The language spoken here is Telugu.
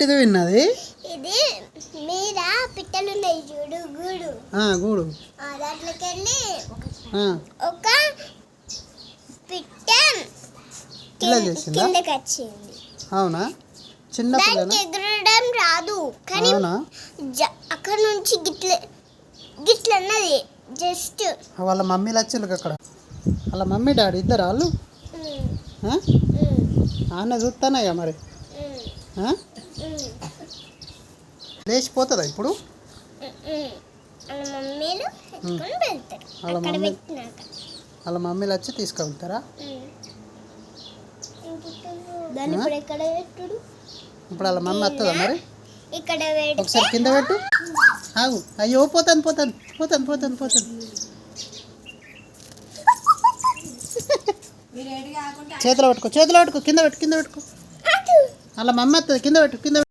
ఏంటిది విన్నది? ఇది మీద పిట్టలు ఉన్నాయి చూడు, గూడు. గూడు. దాంట్లోకి వెళ్ళి ఒక పిట్ట కిందకి వచ్చింది. అవునా? చిన్న పిల్లలు ఎగరడం రాదు కానీ అక్కడ నుంచి గిట్ల అన్నది. జస్ట్ వాళ్ళ మమ్మీలు వచ్చిండ్రు అక్కడ. వాళ్ళ మమ్మీ డాడీ ఇద్దరు వాళ్ళు ఆన్న చూస్తానయ్యా మరి. లేచిపోతుందా ఇప్పుడు? వాళ్ళ మమ్మీలు వచ్చి తీసుకెళ్తారా? ఇప్పుడు వాళ్ళ మమ్మీ వస్తుందా మరి? ఒకసారి కింద పెట్టు. ఆగు. అయ్యో పోతాను పోతాను పోతాను పోతాను పోతాను. చేతిలో పెట్టుకో, చేతిలో పెట్టుకో, కింద పెట్టు, కింద పెట్టుకో. వాళ్ళ మమ్మీ వస్తుంది, కింద పెట్టు, కింద పెట్టు.